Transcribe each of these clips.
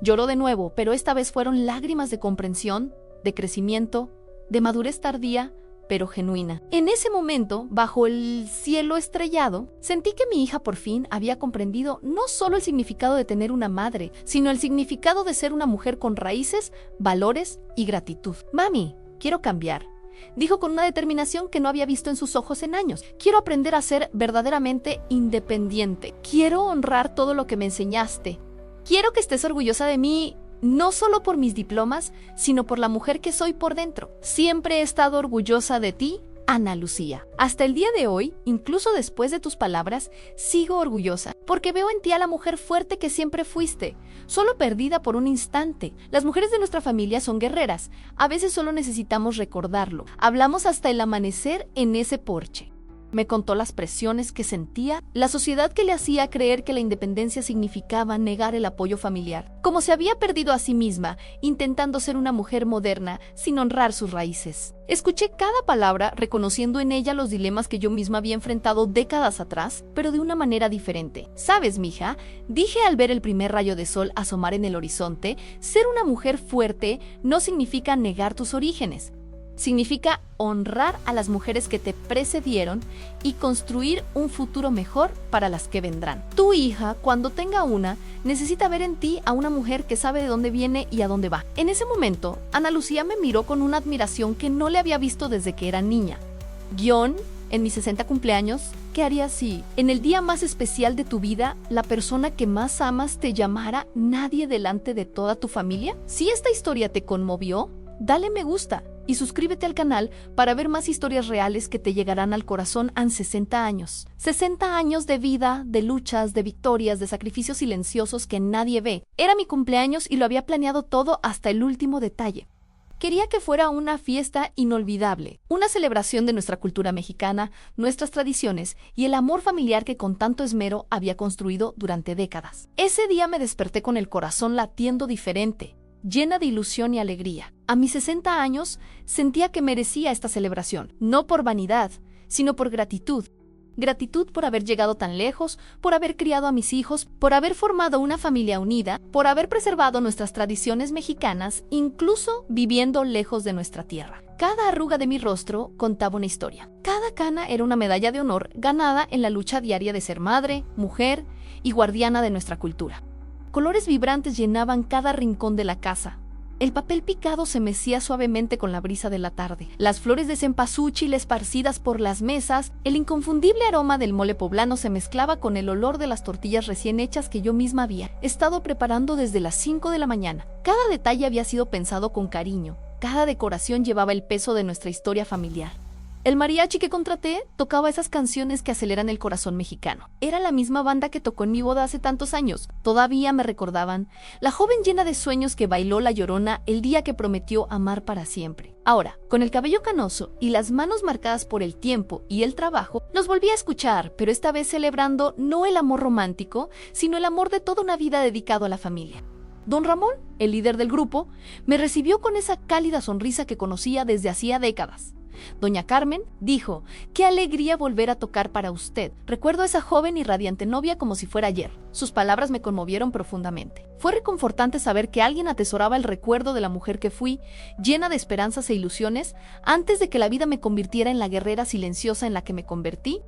Lloró de nuevo, pero esta vez fueron lágrimas de comprensión, de crecimiento, de madurez tardía, pero genuina. En ese momento, bajo el cielo estrellado, sentí que mi hija por fin había comprendido no solo el significado de tener una madre, sino el significado de ser una mujer con raíces, valores y gratitud. Mami, quiero cambiar, dijo con una determinación que no había visto en sus ojos en años. Quiero aprender a ser verdaderamente independiente. Quiero honrar todo lo que me enseñaste. Quiero que estés orgullosa de mí, no solo por mis diplomas, sino por la mujer que soy por dentro. Siempre he estado orgullosa de ti, Ana Lucía. Hasta el día de hoy, incluso después de tus palabras, sigo orgullosa, porque veo en ti a la mujer fuerte que siempre fuiste, solo perdida por un instante. Las mujeres de nuestra familia son guerreras. A veces solo necesitamos recordarlo. Hablamos hasta el amanecer en ese porche. Me contó las presiones que sentía, la sociedad que le hacía creer que la independencia significaba negar el apoyo familiar, como se había perdido a sí misma, intentando ser una mujer moderna sin honrar sus raíces. Escuché cada palabra, reconociendo en ella los dilemas que yo misma había enfrentado décadas atrás, pero de una manera diferente. ¿Sabes, mija?, dije al ver el primer rayo de sol asomar en el horizonte, ser una mujer fuerte no significa negar tus orígenes. Significa honrar a las mujeres que te precedieron y construir un futuro mejor para las que vendrán. Tu hija, cuando tenga una, necesita ver en ti a una mujer que sabe de dónde viene y a dónde va. En ese momento, Ana Lucía me miró con una admiración que no le había visto desde que era niña. En mis 60 cumpleaños, ¿qué harías si, en el día más especial de tu vida, la persona que más amas te llamara nadie delante de toda tu familia? Si esta historia te conmovió, dale me gusta y suscríbete al canal para ver más historias reales que te llegarán al corazón en 60 años. 60 años de vida, de luchas, de victorias, de sacrificios silenciosos que nadie ve. Era mi cumpleaños y lo había planeado todo hasta el último detalle. Quería que fuera una fiesta inolvidable, una celebración de nuestra cultura mexicana, nuestras tradiciones y el amor familiar que con tanto esmero había construido durante décadas. Ese día me desperté con el corazón latiendo diferente, llena de ilusión y alegría. A mis 60 años sentía que merecía esta celebración, no por vanidad, sino por gratitud. Gratitud por haber llegado tan lejos, por haber criado a mis hijos, por haber formado una familia unida, por haber preservado nuestras tradiciones mexicanas, incluso viviendo lejos de nuestra tierra. Cada arruga de mi rostro contaba una historia. Cada cana era una medalla de honor ganada en la lucha diaria de ser madre, mujer y guardiana de nuestra cultura. Colores vibrantes llenaban cada rincón de la casa. El papel picado se mecía suavemente con la brisa de la tarde. Las flores de cempasúchil esparcidas por las mesas, el inconfundible aroma del mole poblano se mezclaba con el olor de las tortillas recién hechas que yo misma había estado preparando desde las 5 de la mañana. Cada detalle había sido pensado con cariño. Cada decoración llevaba el peso de nuestra historia familiar. El mariachi que contraté tocaba esas canciones que aceleran el corazón mexicano. Era la misma banda que tocó en mi boda hace tantos años. Todavía me recordaban la joven llena de sueños que bailó La Llorona el día que prometió amar para siempre. Ahora, con el cabello canoso y las manos marcadas por el tiempo y el trabajo, los volví a escuchar, pero esta vez celebrando no el amor romántico, sino el amor de toda una vida dedicado a la familia. Don Ramón, el líder del grupo, me recibió con esa cálida sonrisa que conocía desde hacía décadas. Doña Carmen dijo: «Qué alegría volver a tocar para usted. Recuerdo a esa joven y radiante novia como si fuera ayer». Sus palabras me conmovieron profundamente. Fue reconfortante saber que alguien atesoraba el recuerdo de la mujer que fui, llena de esperanzas e ilusiones, antes de que la vida me convirtiera en la guerrera silenciosa en la que me convertí.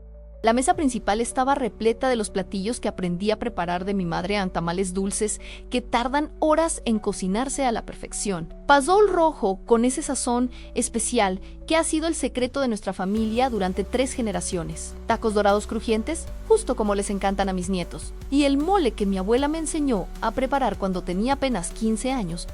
La mesa principal estaba repleta de los platillos que aprendí a preparar de mi madre, en tamales dulces que tardan horas en cocinarse a la perfección. Pasol rojo con ese sazón especial que ha sido el secreto de nuestra familia durante 3 generaciones. Tacos dorados crujientes, justo como les encantan a mis nietos. Y el mole que mi abuela me enseñó a preparar cuando tenía apenas 15 años.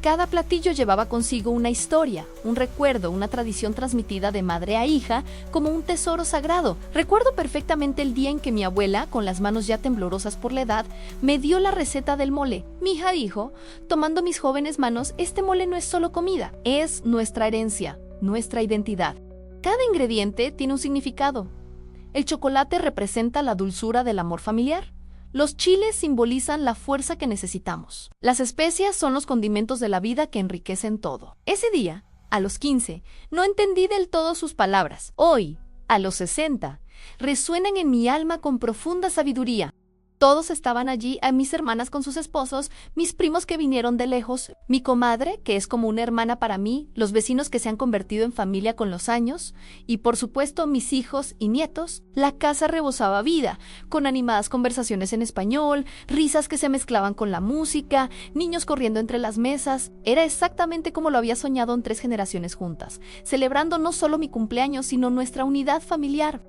Cada platillo llevaba consigo una historia, un recuerdo, una tradición transmitida de madre a hija como un tesoro sagrado. Recuerdo perfectamente el día en que mi abuela, con las manos ya temblorosas por la edad, me dio la receta del mole. Mi hija dijo, tomando mis jóvenes manos: «Este mole no es solo comida, es nuestra herencia, nuestra identidad». Cada ingrediente tiene un significado. El chocolate representa la dulzura del amor familiar. Los chiles simbolizan la fuerza que necesitamos. Las especias son los condimentos de la vida que enriquecen todo. Ese día, a los 15, no entendí del todo sus palabras. Hoy, a los 60, resuenan en mi alma con profunda sabiduría. Todos estaban allí, a mis hermanas con sus esposos, mis primos que vinieron de lejos, mi comadre, que es como una hermana para mí, los vecinos que se han convertido en familia con los años, y por supuesto mis hijos y nietos. La casa rebosaba vida, con animadas conversaciones en español, risas que se mezclaban con la música, niños corriendo entre las mesas. Era exactamente como lo había soñado en 3 generaciones juntas, celebrando no solo mi cumpleaños, sino nuestra unidad familiar.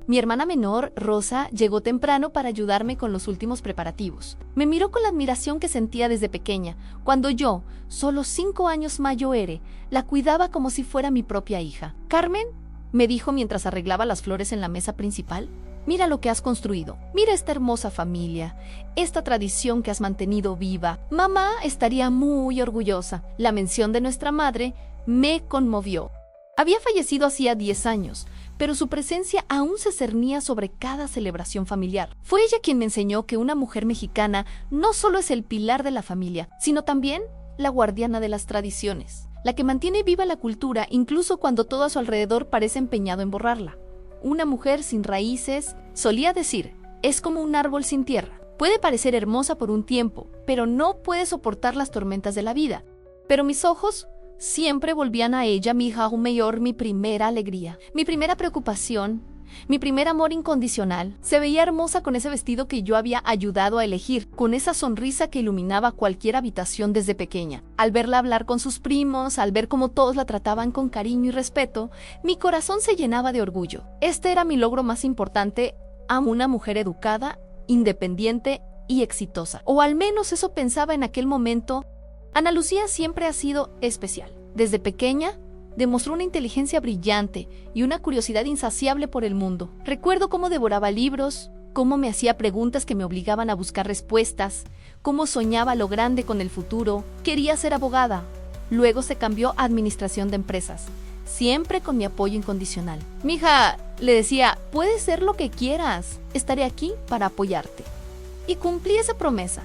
Mi hermana menor, Rosa, llegó temprano para ayudarme con los últimos preparativos. Me miró con la admiración que sentía desde pequeña, cuando yo, solo 5 años mayor, la cuidaba como si fuera mi propia hija. «Carmen», me dijo mientras arreglaba las flores en la mesa principal, «mira lo que has construido. Mira esta hermosa familia, esta tradición que has mantenido viva. Mamá estaría muy orgullosa». La mención de nuestra madre me conmovió. Había fallecido hacía 10 años, pero su presencia aún se cernía sobre cada celebración familiar. Fue ella quien me enseñó que una mujer mexicana no solo es el pilar de la familia, sino también la guardiana de las tradiciones, la que mantiene viva la cultura incluso cuando todo a su alrededor parece empeñado en borrarla. Una mujer sin raíces, solía decir, es como un árbol sin tierra. Puede parecer hermosa por un tiempo, pero no puede soportar las tormentas de la vida. Pero mis ojos siempre volvían a ella, mi hija mayor, mi primera alegría, mi primera preocupación, mi primer amor incondicional. Se veía hermosa con ese vestido que yo había ayudado a elegir, con esa sonrisa que iluminaba cualquier habitación desde pequeña. Al verla hablar con sus primos, al ver cómo todos la trataban con cariño y respeto, mi corazón se llenaba de orgullo. Este era mi logro más importante a una mujer educada, independiente y exitosa. O al menos eso pensaba en aquel momento. Ana Lucía siempre ha sido especial. Desde pequeña, demostró una inteligencia brillante y una curiosidad insaciable por el mundo. Recuerdo cómo devoraba libros, cómo me hacía preguntas que me obligaban a buscar respuestas, cómo soñaba lo grande con el futuro. Quería ser abogada. Luego se cambió a administración de empresas, siempre con mi apoyo incondicional. «Mija», le decía, «puedes ser lo que quieras. Estaré aquí para apoyarte». Y cumplí esa promesa.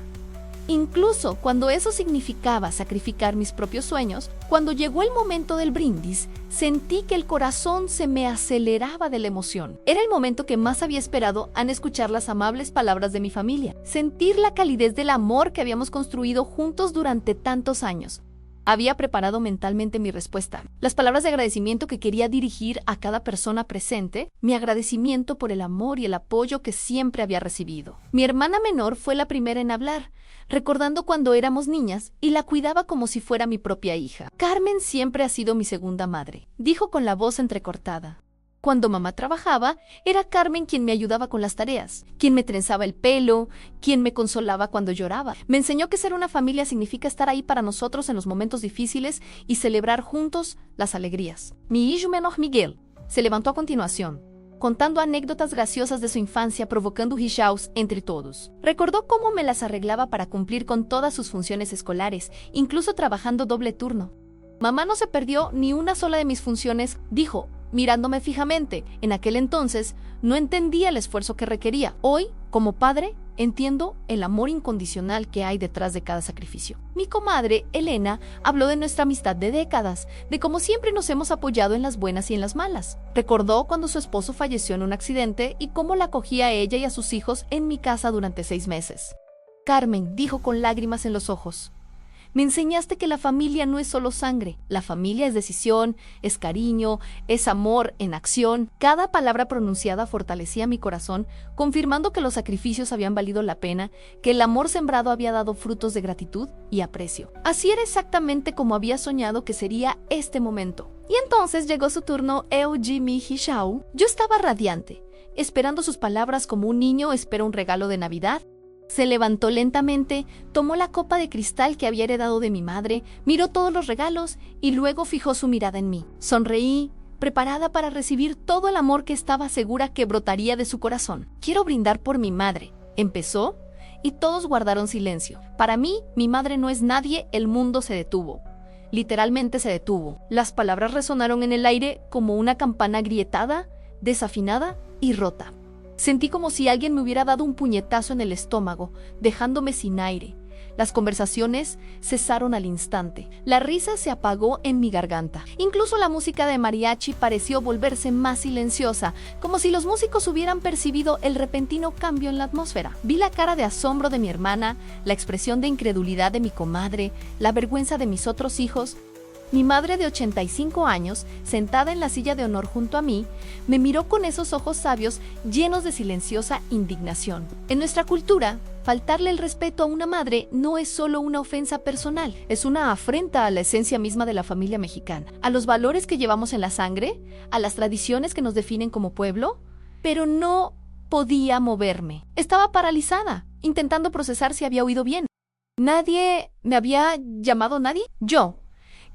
Incluso cuando eso significaba sacrificar mis propios sueños, cuando llegó el momento del brindis, sentí que el corazón se me aceleraba de la emoción. Era el momento que más había esperado al escuchar las amables palabras de mi familia, sentir la calidez del amor que habíamos construido juntos durante tantos años. Había preparado mentalmente mi respuesta, las palabras de agradecimiento que quería dirigir a cada persona presente, mi agradecimiento por el amor y el apoyo que siempre había recibido. Mi hermana menor fue la primera en hablar, recordando cuando éramos niñas y la cuidaba como si fuera mi propia hija. «Carmen siempre ha sido mi segunda madre», dijo con la voz entrecortada. Cuando mamá trabajaba, era Carmen quien me ayudaba con las tareas, quien me trenzaba el pelo, quien me consolaba cuando lloraba. Me enseñó que ser una familia significa estar ahí para nosotros en los momentos difíciles y celebrar juntos las alegrías. Mi hijo menor Miguel se levantó a continuación, contando anécdotas graciosas de su infancia, provocando risadas entre todos. Recordó cómo me las arreglaba para cumplir con todas sus funciones escolares, incluso trabajando doble turno. «Mamá no se perdió ni una sola de mis funciones», dijo, mirándome fijamente. En aquel entonces no entendía el esfuerzo que requería. Hoy, como padre, entiendo el amor incondicional que hay detrás de cada sacrificio. Mi comadre, Elena, habló de nuestra amistad de décadas, de cómo siempre nos hemos apoyado en las buenas y en las malas. Recordó cuando su esposo falleció en un accidente y cómo la acogía a ella y a sus hijos en mi casa durante 6 meses. «Carmen», dijo con lágrimas en los ojos, «me enseñaste que la familia no es solo sangre. La familia es decisión, es cariño, es amor en acción». Cada palabra pronunciada fortalecía mi corazón, confirmando que los sacrificios habían valido la pena, que el amor sembrado había dado frutos de gratitud y aprecio. Así era exactamente como había soñado que sería este momento. Y entonces llegó su turno. Eugenie Hishau. Yo estaba radiante, esperando sus palabras como un niño espera un regalo de Navidad. Se levantó lentamente, tomó la copa de cristal que había heredado de mi madre, miró todos los regalos y luego fijó su mirada en mí. Sonreí, preparada para recibir todo el amor que estaba segura que brotaría de su corazón. «Quiero brindar por mi madre», empezó, y todos guardaron silencio. Para mí, mi madre no es nadie, el mundo se detuvo. Literalmente se detuvo. Las palabras resonaron en el aire como una campana agrietada, desafinada y rota. Sentí como si alguien me hubiera dado un puñetazo en el estómago, dejándome sin aire. Las conversaciones cesaron al instante. La risa se apagó en mi garganta. Incluso la música de mariachi pareció volverse más silenciosa, como si los músicos hubieran percibido el repentino cambio en la atmósfera. Vi la cara de asombro de mi hermana, la expresión de incredulidad de mi comadre, la vergüenza de mis otros hijos. Mi madre de 85 años, sentada en la silla de honor junto a mí, me miró con esos ojos sabios llenos de silenciosa indignación. En nuestra cultura, faltarle el respeto a una madre no es solo una ofensa personal, es una afrenta a la esencia misma de la familia mexicana, a los valores que llevamos en la sangre, a las tradiciones que nos definen como pueblo, pero no podía moverme. Estaba paralizada, intentando procesar si había oído bien. ¿Nadie me había llamado nadie? Yo,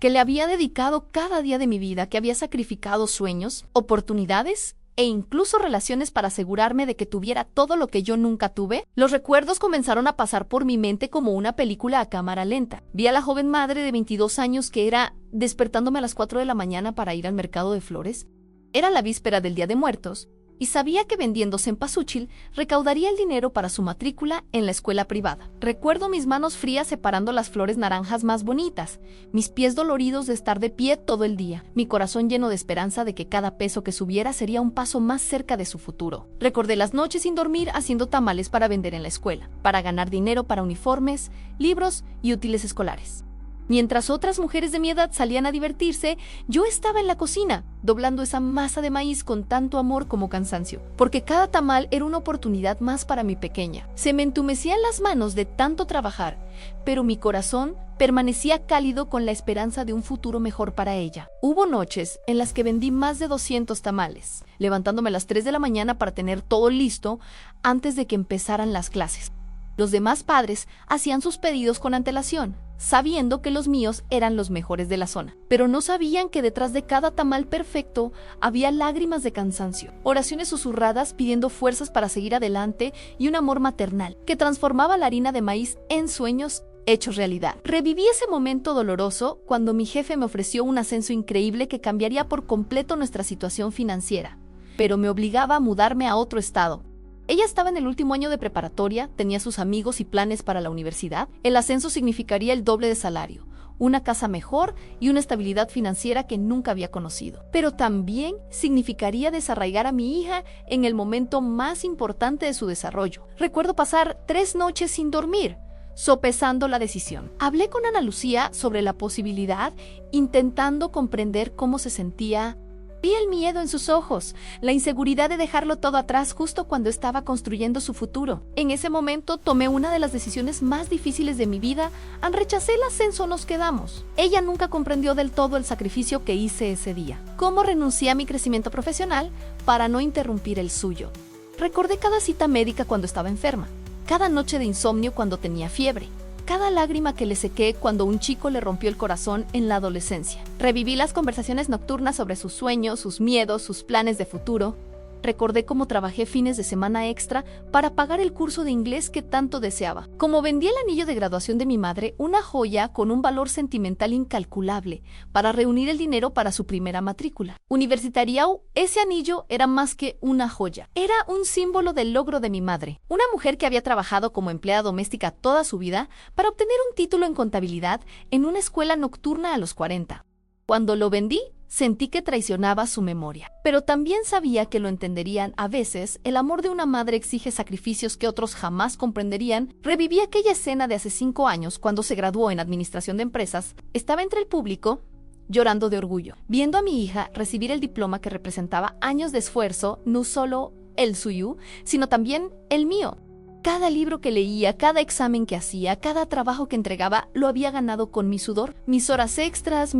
que le había dedicado cada día de mi vida, que había sacrificado sueños, oportunidades e incluso relaciones para asegurarme de que tuviera todo lo que yo nunca tuve. Los recuerdos comenzaron a pasar por mi mente como una película a cámara lenta. Vi a la joven madre de 22 años que era despertándome a las 4 de la mañana para ir al mercado de flores. Era la víspera del Día de Muertos, y sabía que vendiendo cempasúchil recaudaría el dinero para su matrícula en la escuela privada. Recuerdo mis manos frías separando las flores naranjas más bonitas, mis pies doloridos de estar de pie todo el día, mi corazón lleno de esperanza de que cada peso que subiera sería un paso más cerca de su futuro. Recordé las noches sin dormir haciendo tamales para vender en la escuela, para ganar dinero para uniformes, libros y útiles escolares. Mientras otras mujeres de mi edad salían a divertirse, yo estaba en la cocina, doblando esa masa de maíz con tanto amor como cansancio, porque cada tamal era una oportunidad más para mi pequeña. Se me entumecían las manos de tanto trabajar, pero mi corazón permanecía cálido con la esperanza de un futuro mejor para ella. Hubo noches en las que vendí más de 200 tamales, levantándome a las 3 de la mañana para tener todo listo antes de que empezaran las clases. Los demás padres hacían sus pedidos con antelación, sabiendo que los míos eran los mejores de la zona, pero no sabían que detrás de cada tamal perfecto había lágrimas de cansancio, oraciones susurradas pidiendo fuerzas para seguir adelante y un amor maternal que transformaba la harina de maíz en sueños hechos realidad. Reviví ese momento doloroso cuando mi jefe me ofreció un ascenso increíble que cambiaría por completo nuestra situación financiera, pero me obligaba a mudarme a otro estado. Ella estaba en el último año de preparatoria, tenía sus amigos y planes para la universidad. El ascenso significaría el doble de salario, una casa mejor y una estabilidad financiera que nunca había conocido. Pero también significaría desarraigar a mi hija en el momento más importante de su desarrollo. Recuerdo pasar 3 noches sin dormir, sopesando la decisión. Hablé con Ana Lucía sobre la posibilidad, intentando comprender cómo se sentía. Vi el miedo en sus ojos, la inseguridad de dejarlo todo atrás justo cuando estaba construyendo su futuro. En ese momento tomé una de las decisiones más difíciles de mi vida. Al rechazar el ascenso nos quedamos. Ella nunca comprendió del todo el sacrificio que hice ese día. Cómo renuncié a mi crecimiento profesional para no interrumpir el suyo. Recordé cada cita médica cuando estaba enferma, cada noche de insomnio cuando tenía fiebre, cada lágrima que le sequé cuando un chico le rompió el corazón en la adolescencia. Reviví las conversaciones nocturnas sobre sus sueños, sus miedos, sus planes de futuro. Recordé cómo trabajé fines de semana extra para pagar el curso de inglés que tanto deseaba. Como vendí el anillo de graduación de mi madre, una joya con un valor sentimental incalculable, para reunir el dinero para su primera matrícula. Universitariau, ese anillo era más que una joya. Era un símbolo del logro de mi madre, una mujer que había trabajado como empleada doméstica toda su vida para obtener un título en contabilidad en una escuela nocturna a los 40. Cuando lo vendí, sentí que traicionaba su memoria, pero también sabía que lo entenderían. A veces, el amor de una madre exige sacrificios que otros jamás comprenderían. Reviví aquella escena de hace 5 años, cuando se graduó en Administración de Empresas. Estaba entre el público, llorando de orgullo, viendo a mi hija recibir el diploma que representaba años de esfuerzo, no solo el suyo, sino también el mío. Cada libro que leía, cada examen que hacía, cada trabajo que entregaba, lo había ganado con mi sudor, mis horas extras,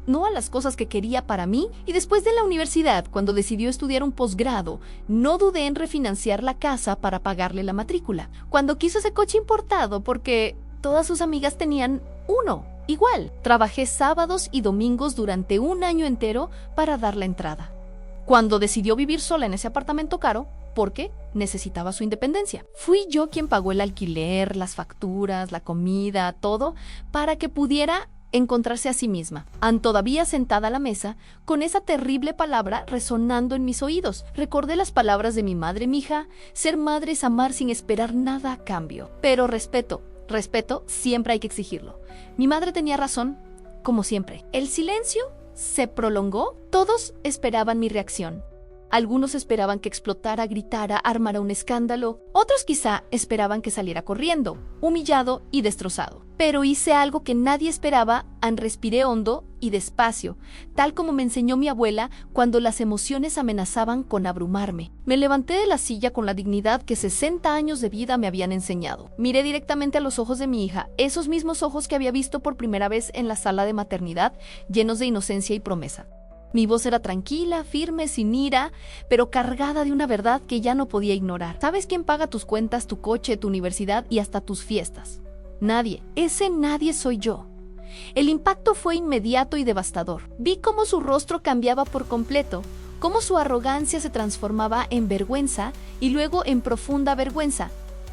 no a las cosas que quería para mí. Y después de la universidad, cuando decidió estudiar un posgrado, no dudé en refinanciar la casa para pagarle la matrícula. Cuando quiso ese coche importado, porque todas sus amigas tenían uno igual. Trabajé sábados y domingos durante 1 año entero para dar la entrada. Cuando decidió vivir sola en ese apartamento caro, porque necesitaba su independencia, fui yo quien pagó el alquiler, las facturas, la comida, todo, para que pudiera encontrarse a sí misma, todavía sentada a la mesa, con esa terrible palabra resonando en mis oídos. Recordé las palabras de mi madre: mija, ser madre es amar sin esperar nada a cambio. Pero respeto, Respeto, siempre hay que exigirlo. Mi madre tenía razón, como siempre. El silencio se prolongó. Todos esperaban mi reacción. Algunos esperaban que explotara, gritara, armara un escándalo. Otros quizá esperaban que saliera corriendo, humillado y destrozado. Pero hice algo que nadie esperaba, respiré hondo y despacio, tal como me enseñó mi abuela cuando las emociones amenazaban con abrumarme. Me levanté de la silla con la dignidad que 60 años de vida me habían enseñado. Miré directamente a los ojos de mi hija, esos mismos ojos que había visto por primera vez en la sala de maternidad, llenos de inocencia y promesa. Mi voz era tranquila, firme, sin ira, pero cargada de una verdad que ya no podía ignorar. ¿Sabes quién paga tus cuentas, tu coche, tu universidad y hasta tus fiestas? Nadie. Ese nadie soy yo. El impacto fue inmediato y devastador. Vi cómo su rostro cambiaba por completo, cómo su arrogancia se transformaba en vergüenza y luego en profunda vergüenza.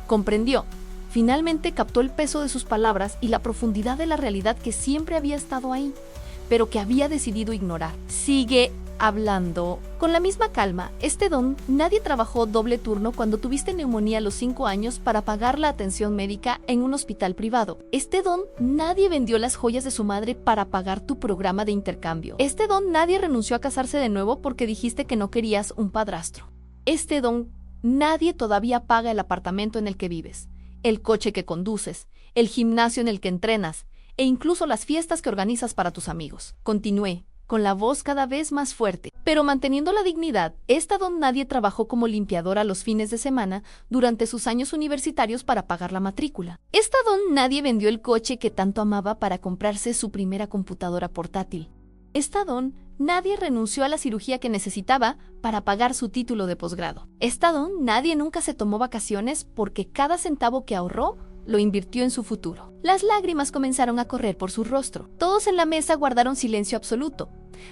Comprendió. Finalmente captó el peso de sus palabras y la profundidad de la realidad que siempre había estado ahí, pero que había decidido ignorar. Sigue hablando. Con la misma calma, Don, nadie trabajó doble turno cuando tuviste neumonía a los 5 años para pagar la atención médica en un hospital privado. Don, nadie vendió las joyas de su madre para pagar tu programa de intercambio. Don, nadie renunció a casarse de nuevo porque dijiste que no querías un padrastro. Don, nadie todavía paga el apartamento en el que vives, el coche que conduces, el gimnasio en el que entrenas, e incluso las fiestas que organizas para tus amigos. Continué, con la voz cada vez más fuerte, pero manteniendo la dignidad. Don, nadie trabajó como limpiadora los fines de semana durante sus años universitarios para pagar la matrícula. Don, nadie vendió el coche que tanto amaba para comprarse su primera computadora portátil. Don, nadie renunció a la cirugía que necesitaba para pagar su título de posgrado. Don, nadie nunca se tomó vacaciones porque cada centavo que ahorró lo invirtió en su futuro. Las lágrimas comenzaron a correr por su rostro. Todos en la mesa guardaron silencio absoluto,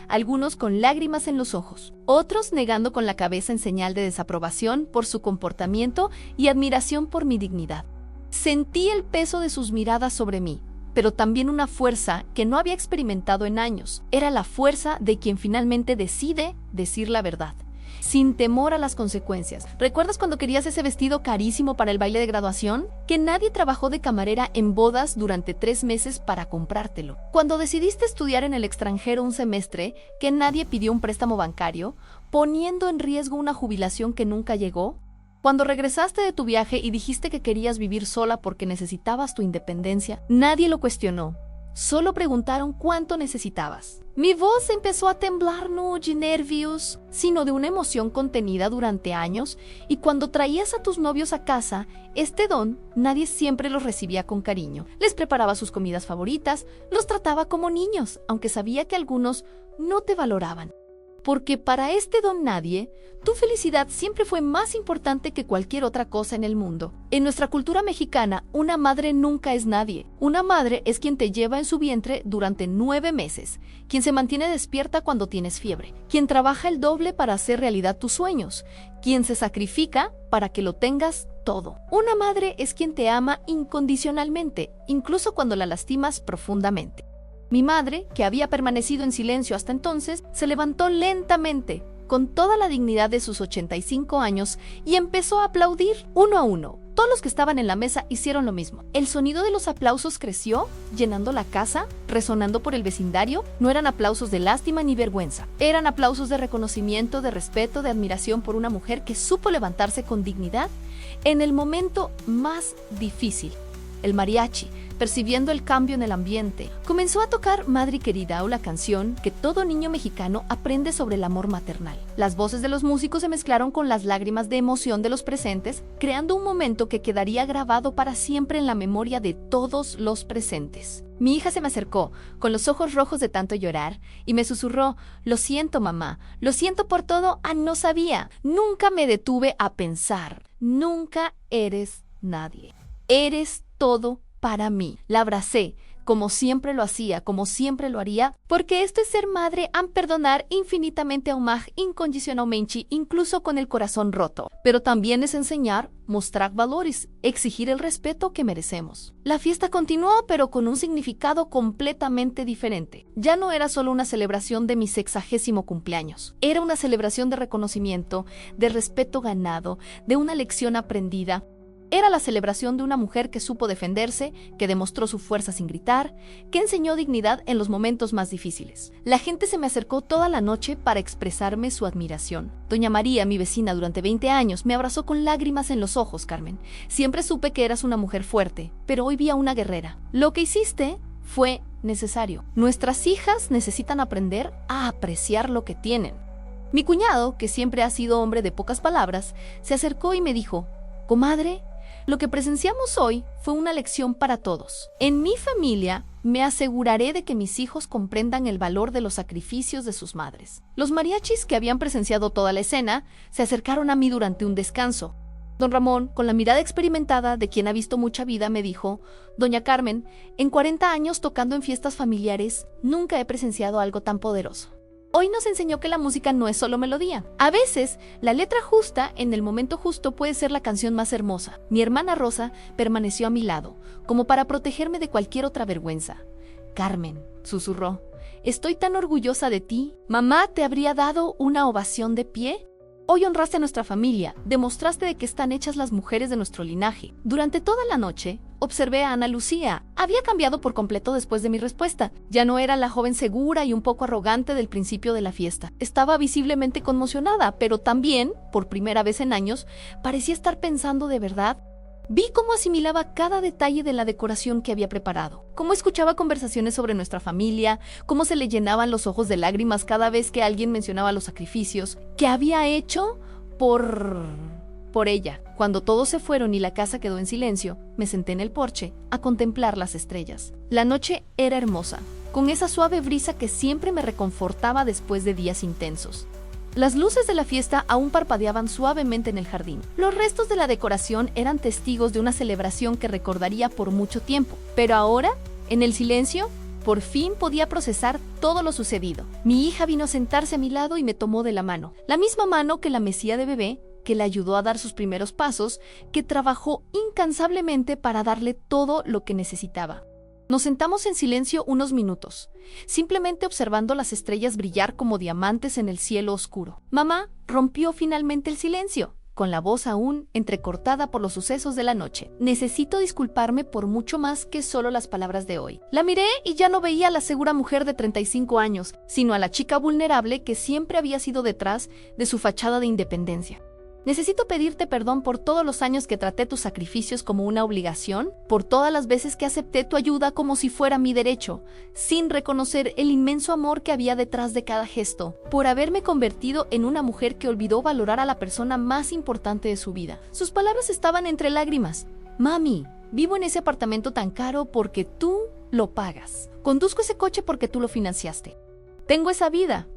algunos con lágrimas en los ojos, otros negando con la cabeza en señal de desaprobación por su comportamiento y admiración por mi dignidad. Sentí el peso de sus miradas sobre mí, pero también una fuerza que no había experimentado en años. Era la fuerza de quien finalmente decide decir la verdad, sin temor a las consecuencias. ¿Recuerdas cuando querías ese vestido carísimo para el baile de graduación? Que nadie trabajó de camarera en bodas durante 3 meses para comprártelo. Cuando decidiste estudiar en el extranjero un semestre, que nadie pidió un préstamo bancario, poniendo en riesgo una jubilación que nunca llegó. Cuando regresaste de tu viaje y dijiste que querías vivir sola porque necesitabas tu independencia, nadie lo cuestionó. Solo preguntaron cuánto necesitabas. Mi voz empezó a temblar no de nervios, sino de una emoción contenida durante años, y cuando traías a tus novios a casa, Don, nadie siempre los recibía con cariño. Les preparaba sus comidas favoritas, los trataba como niños, aunque sabía que algunos no te valoraban. Porque para Don nadie, tu felicidad siempre fue más importante que cualquier otra cosa en el mundo. En nuestra cultura mexicana, una madre nunca es nadie. Una madre es quien te lleva en su vientre durante 9 meses, quien se mantiene despierta cuando tienes fiebre, quien trabaja el doble para hacer realidad tus sueños, quien se sacrifica para que lo tengas todo. Una madre es quien te ama incondicionalmente, incluso cuando la lastimas profundamente. Mi madre, que había permanecido en silencio hasta entonces, se levantó lentamente, con toda la dignidad de sus 85 años, y empezó a aplaudir uno a uno. Todos los que estaban en la mesa hicieron lo mismo. El sonido de los aplausos creció, llenando la casa, resonando por el vecindario. No eran aplausos de lástima ni vergüenza. Eran aplausos de reconocimiento, de respeto, de admiración por una mujer que supo levantarse con dignidad en el momento más difícil. El mariachi, percibiendo el cambio en el ambiente, comenzó a tocar Madre Querida, o la canción que todo niño mexicano aprende sobre el amor maternal. Las voces de los músicos se mezclaron con las lágrimas de emoción de los presentes, creando un momento que quedaría grabado para siempre en la memoria de todos los presentes. Mi hija se me acercó, con los ojos rojos de tanto llorar, y me susurró: «Lo siento, mamá, lo siento por todo, no sabía. Nunca me detuve a pensar. Nunca eres nadie. Eres todo para mí». La abracé, como siempre lo hacía, como siempre lo haría, porque esto es ser madre, perdonar infinitamente amar incondicionalmente, incluso con el corazón roto. Pero también es enseñar, mostrar valores, exigir el respeto que merecemos. La fiesta continuó, pero con un significado completamente diferente. Ya no era solo una celebración de mi 60º cumpleaños. Era una celebración de reconocimiento, de respeto ganado, de una lección aprendida. Era la celebración de una mujer que supo defenderse, que demostró su fuerza sin gritar, que enseñó dignidad en los momentos más difíciles. La gente se me acercó toda la noche para expresarme su admiración. Doña María, mi vecina durante 20 años, me abrazó con lágrimas en los ojos, Carmen. Siempre supe que eras una mujer fuerte, pero hoy vi a una guerrera. Lo que hiciste fue necesario. Nuestras hijas necesitan aprender a apreciar lo que tienen. Mi cuñado, que siempre ha sido hombre de pocas palabras, se acercó y me dijo: «Comadre, lo que presenciamos hoy fue una lección para todos. En mi familia me aseguraré de que mis hijos comprendan el valor de los sacrificios de sus madres». Los mariachis, que habían presenciado toda la escena, se acercaron a mí durante un descanso. Don Ramón, con la mirada experimentada de quien ha visto mucha vida, me dijo: «Doña Carmen, en 40 años tocando en fiestas familiares, nunca he presenciado algo tan poderoso. Hoy nos enseñó que la música no es solo melodía. A veces, la letra justa, en el momento justo, puede ser la canción más hermosa». Mi hermana Rosa permaneció a mi lado, como para protegerme de cualquier otra vergüenza. «Carmen», susurró, «estoy tan orgullosa de ti. ¿Mamá te habría dado una ovación de pie? Hoy honraste a nuestra familia, demostraste de qué están hechas las mujeres de nuestro linaje». Durante toda la noche, observé a Ana Lucía. Había cambiado por completo después de mi respuesta. Ya no era la joven segura y un poco arrogante del principio de la fiesta. Estaba visiblemente conmocionada, pero también, por primera vez en años, parecía estar pensando de verdad. Vi cómo asimilaba cada detalle de la decoración que había preparado, cómo escuchaba conversaciones sobre nuestra familia, cómo se le llenaban los ojos de lágrimas cada vez que alguien mencionaba los sacrificios que había hecho por ella. Cuando todos se fueron y la casa quedó en silencio, me senté en el porche a contemplar las estrellas. La noche era hermosa, con esa suave brisa que siempre me reconfortaba después de días intensos. Las luces de la fiesta aún parpadeaban suavemente en el jardín. Los restos de la decoración eran testigos de una celebración que recordaría por mucho tiempo. Pero ahora, en el silencio, por fin podía procesar todo lo sucedido. Mi hija vino a sentarse a mi lado y me tomó de la mano. La misma mano que la mecía de bebé, que le ayudó a dar sus primeros pasos, que trabajó incansablemente para darle todo lo que necesitaba. Nos sentamos en silencio unos minutos, simplemente observando las estrellas brillar como diamantes en el cielo oscuro. Mamá rompió finalmente el silencio, con la voz aún entrecortada por los sucesos de la noche. «Necesito disculparme por mucho más que solo las palabras de hoy». La miré y ya no veía a la segura mujer de 35 años, sino a la chica vulnerable que siempre había sido detrás de su fachada de independencia. «Necesito pedirte perdón por todos los años que traté tus sacrificios como una obligación, por todas las veces que acepté tu ayuda como si fuera mi derecho, sin reconocer el inmenso amor que había detrás de cada gesto, por haberme convertido en una mujer que olvidó valorar a la persona más importante de su vida». Sus palabras estaban entre lágrimas. «Mami, vivo en ese apartamento tan caro porque tú lo pagas. Conduzco ese coche porque tú lo financiaste. Tengo esa vida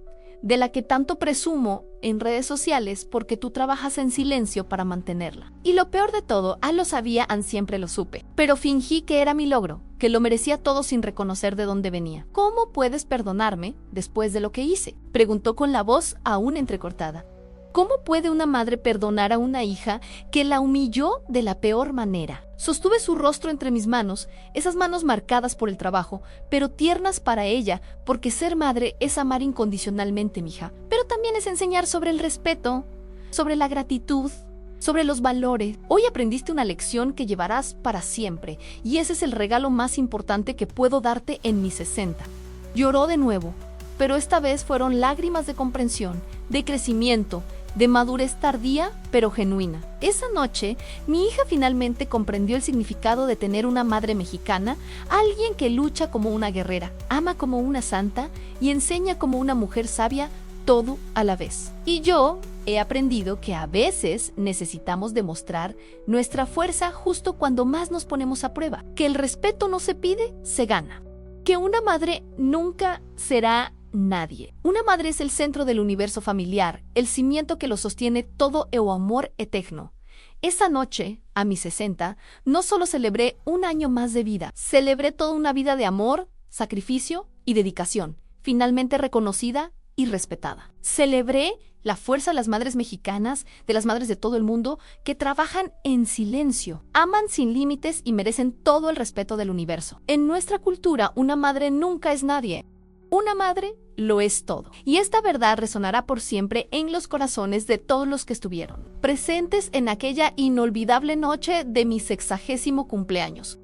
de la que tanto presumo en redes sociales porque tú trabajas en silencio para mantenerla. Y lo peor de todo, lo sabía, siempre lo supe. Pero fingí que era mi logro, que lo merecía todo sin reconocer de dónde venía». «¿Cómo puedes perdonarme después de lo que hice?», preguntó con la voz aún entrecortada. «¿Cómo puede una madre perdonar a una hija que la humilló de la peor manera?». Sostuve su rostro entre mis manos, esas manos marcadas por el trabajo, pero tiernas para ella, porque ser madre es amar incondicionalmente, mija. Pero también es enseñar sobre el respeto, sobre la gratitud, sobre los valores. Hoy aprendiste una lección que llevarás para siempre, y ese es el regalo más importante que puedo darte en mis 60. Lloró de nuevo, pero esta vez fueron lágrimas de comprensión, de crecimiento, de madurez tardía, pero genuina. Esa noche, mi hija finalmente comprendió el significado de tener una madre mexicana, alguien que lucha como una guerrera, ama como una santa y enseña como una mujer sabia, todo a la vez. Y yo he aprendido que a veces necesitamos demostrar nuestra fuerza justo cuando más nos ponemos a prueba, que el respeto no se pide, se gana, que una madre nunca será nadie. Una madre es el centro del universo familiar, el cimiento que lo sostiene todo el amor eterno. Esa noche, a mis 60, no solo celebré un año más de vida, celebré toda una vida de amor, sacrificio y dedicación, finalmente reconocida y respetada. Celebré la fuerza de las madres mexicanas, de las madres de todo el mundo, que trabajan en silencio, aman sin límites y merecen todo el respeto del universo. En nuestra cultura, una madre nunca es nadie. Una madre lo es todo. Y esta verdad resonará por siempre en los corazones de todos los que estuvieron presentes en aquella inolvidable noche de mi 60º cumpleaños.